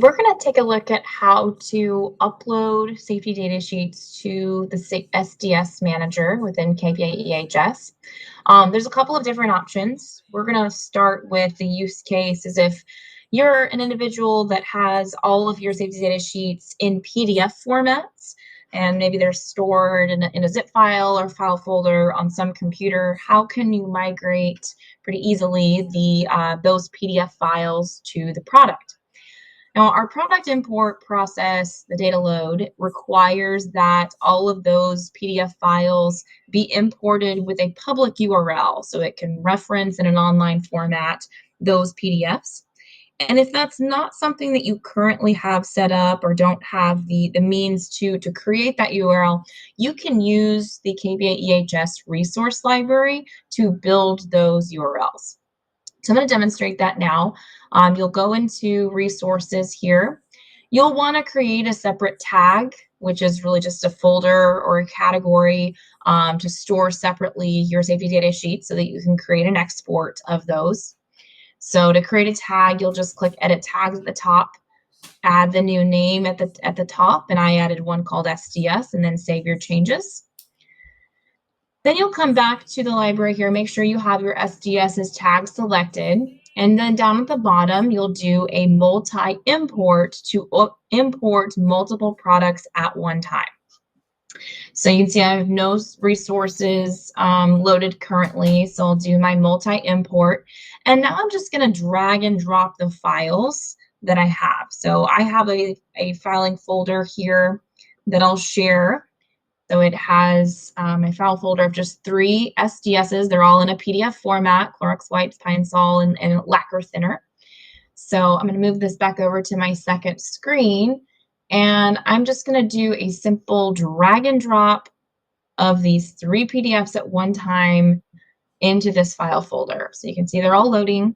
We're going to take a look at how to upload safety data sheets to the SDS Manager within KPA EHS. There's a couple of different options. We're going to start with the use case as if you're an individual that has all of your safety data sheets in PDF formats, and maybe they're stored in a zip file or file folder on some computer. How can you migrate pretty easily those PDF files to the product? Now, our product import process, the data load, requires that all of those PDF files be imported with a public URL so it can reference in an online format those PDFs. And if that's not something that you currently have set up or don't have the means to create that URL, you can use the KBA EHS resource library to build those URLs. So I'm going to demonstrate that now. You'll go into resources here. You'll want to create a separate tag, which is really just a folder or a category to store separately your safety data sheet so that you can create an export of those. So to create a tag, you'll just click Edit Tags at the top, add the new name at the top, and I added one called SDS, and then save your changes. Then you'll come back to the library here, make sure you have your SDS's tag selected, and then down at the bottom, you'll do a multi-import to import multiple products at one time. So you can see I have no resources loaded currently, so I'll do my multi-import, and now I'm just going to drag and drop the files that I have. So I have a filing folder here that I'll share. So it has my file folder of just 3 SDSs. They're all in a PDF format: Clorox wipes, Pine Sol, and lacquer thinner. So I'm going to move this back over to my second screen, and I'm just going to do a simple drag and drop of these 3 PDFs at one time into this file folder. So you can see they're all loading.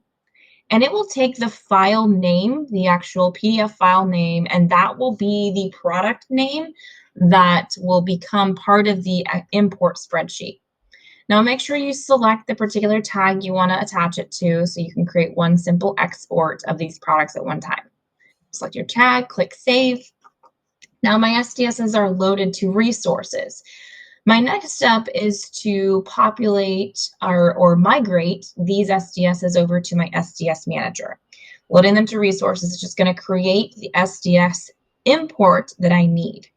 And it will take the file name, the actual PDF file name, and that will be the product name that will become part of the import spreadsheet. Now make sure you select the particular tag you want to attach it to so you can create one simple export of these products at one time. Select your tag, click Save. Now my SDSs are loaded to resources. My next step is to populate or migrate these SDSs over to my SDS Manager. Loading them to resources is just going to create the SDS import that I need.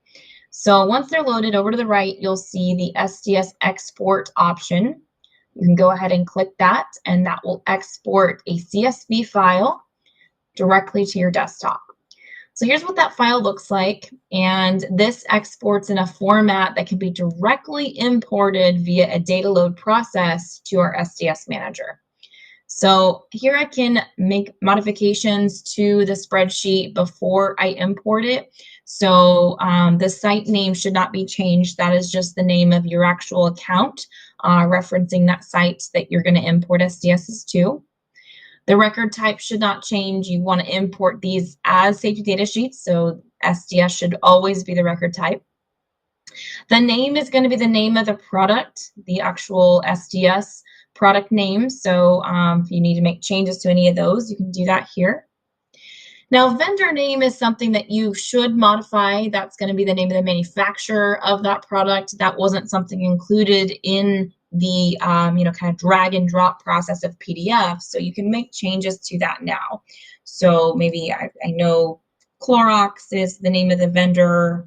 So once they're loaded, over to the right, you'll see the SDS export option. You can go ahead and click that, and that will export a CSV file directly to your desktop. So here's what that file looks like, and this exports in a format that can be directly imported via a data load process to our SDS Manager. So here I can make modifications to the spreadsheet before I import it. So the site name should not be changed. That is just the name of your actual account, referencing that site that you're going to import SDSs to. The record type should not change. You want to import these as safety data sheets, so SDS should always be the record type. The name is going to be the name of the product, the actual SDS product name. So if you need to make changes to any of those, you can do that here. Now, vendor name is something that you should modify. That's going to be the name of the manufacturer of that product. That wasn't something included in the kind of drag and drop process of PDF. So you can make changes to that now. So maybe I know Clorox is the name of the vendor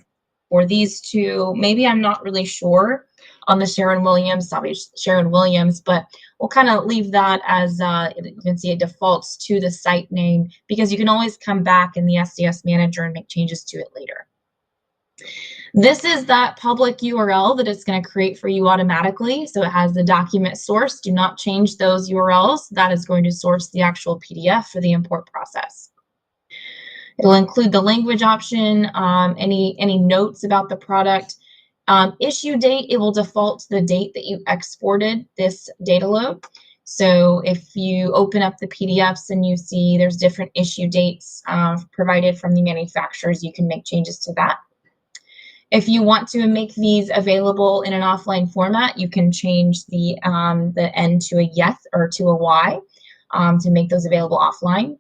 for these two. Maybe I'm not really sure on the Sherwin-Williams, obviously Sherwin-Williams, but we'll kind of leave that as you can see it defaults to the site name, because you can always come back in the SDS Manager and make changes to it later. This is that public URL that it's going to create for you automatically. So it has the document source. Do not change those URLs. That is going to source the actual PDF for the import process. It'll include the language option, any notes about the product. Issue date, it will default to the date that you exported this data load. So if you open up the PDFs and you see there's different issue dates provided from the manufacturers, you can make changes to that. If you want to make these available in an offline format, you can change the N to a yes or to a Y to make those available offline.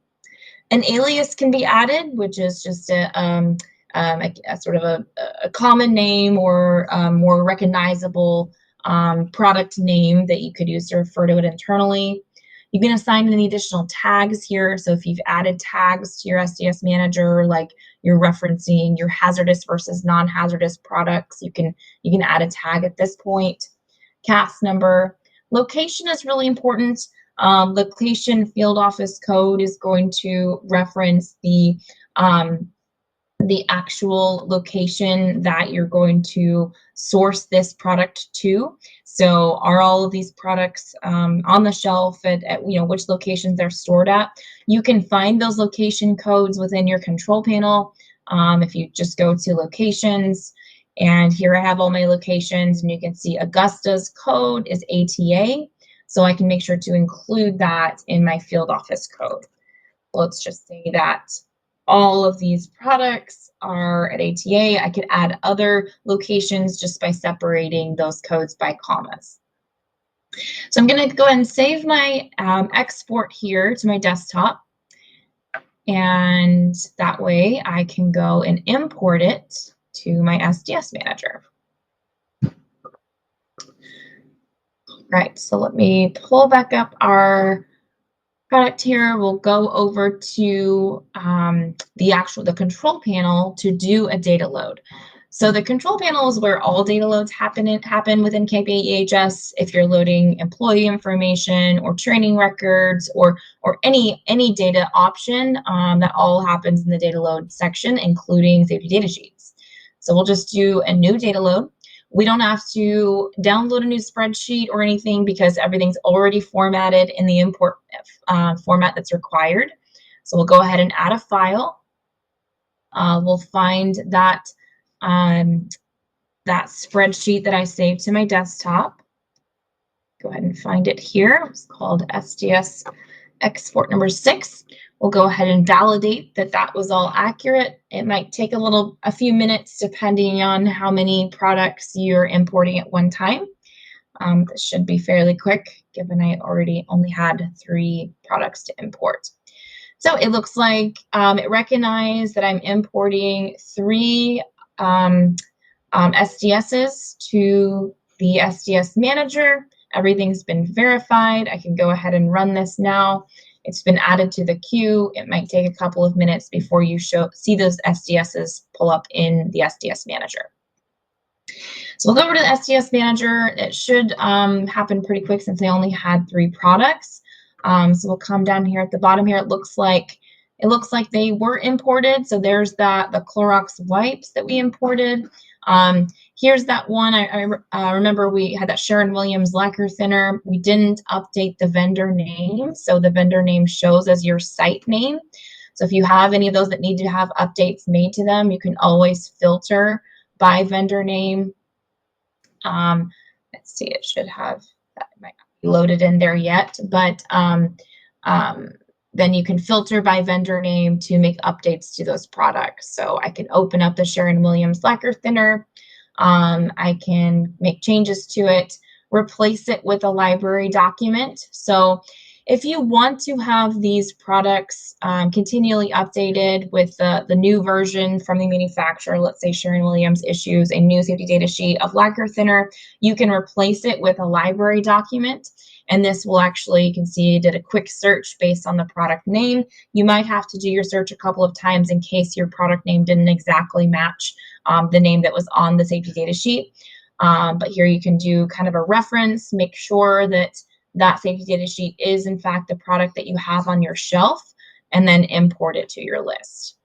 An alias can be added, which is just a sort of a common name or more recognizable product name that you could use to refer to it internally. You can assign any additional tags here. So if you've added tags to your SDS Manager, like you're referencing your hazardous versus non-hazardous products, you can add a tag at this point. CAS number. Location is really important. Location field office code is going to reference the actual location that you're going to source this product to. So are all of these products on the shelf at which locations they're stored at? You can find those location codes within your control panel. If you just go to locations, and here I have all my locations, and you can see Augusta's code is ATA. So I can make sure to include that in my field office code. Let's just say that all of these products are at ATA. I could add other locations just by separating those codes by commas. So I'm going to go ahead and save my export here to my desktop. And that way I can go and import it to my SDS Manager. Right, so let me pull back up our product here. We'll go over to the control panel to do a data load. So the control panel is where all data loads happen within KPI EHS. If you're loading employee information or training records or any data option, that all happens in the data load section, including safety data sheets. So we'll just do a new data load. We don't have to download a new spreadsheet or anything because everything's already formatted in the import format that's required. So we'll go ahead and add a file. We'll find that that spreadsheet that I saved to my desktop. Go ahead and find it here. It's called SDS export number 6. We'll go ahead and validate that that was all accurate. It might take a few minutes depending on how many products you're importing at one time. This should be fairly quick given I already only had 3 products to import. So it looks like it recognized that I'm importing 3 SDSs to the SDS Manager. Everything's been verified. I can go ahead and run this now. It's been added to the queue. It might take a couple of minutes before you see those SDSs pull up in the SDS Manager. So we'll go over to the SDS Manager. It should happen pretty quick since I only had 3 products. So we'll come down here at the bottom here. It looks like they were imported. So there's the Clorox wipes that we imported. Here's that one. I remember we had that Sherwin-Williams lacquer thinner. We didn't update the vendor name. So the vendor name shows as your site name. So if you have any of those that need to have updates made to them, you can always filter by vendor name. Let's see, it should have, that might not be loaded in there yet, but then you can filter by vendor name to make updates to those products. So I can open up the Sherwin-Williams lacquer thinner. I can make changes to it, replace it with a library document. So if you want to have these products continually updated with the new version from the manufacturer, let's say Sherwin-Williams issues a new safety data sheet of lacquer thinner, you can replace it with a library document. And this will actually, you can see, did a quick search based on the product name. You might have to do your search a couple of times in case your product name didn't exactly match the name that was on the safety data sheet. But here you can do kind of a reference, make sure that that safety data sheet is in fact the product that you have on your shelf, and then import it to your list.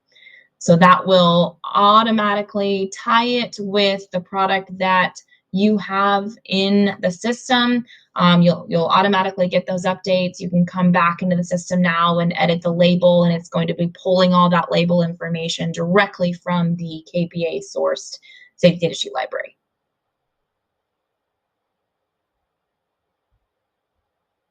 So that will automatically tie it with the product that you have in the system. You'll automatically get those updates. You can come back into the system now and edit the label, and it's going to be pulling all that label information directly from the KPA sourced safety data sheet library.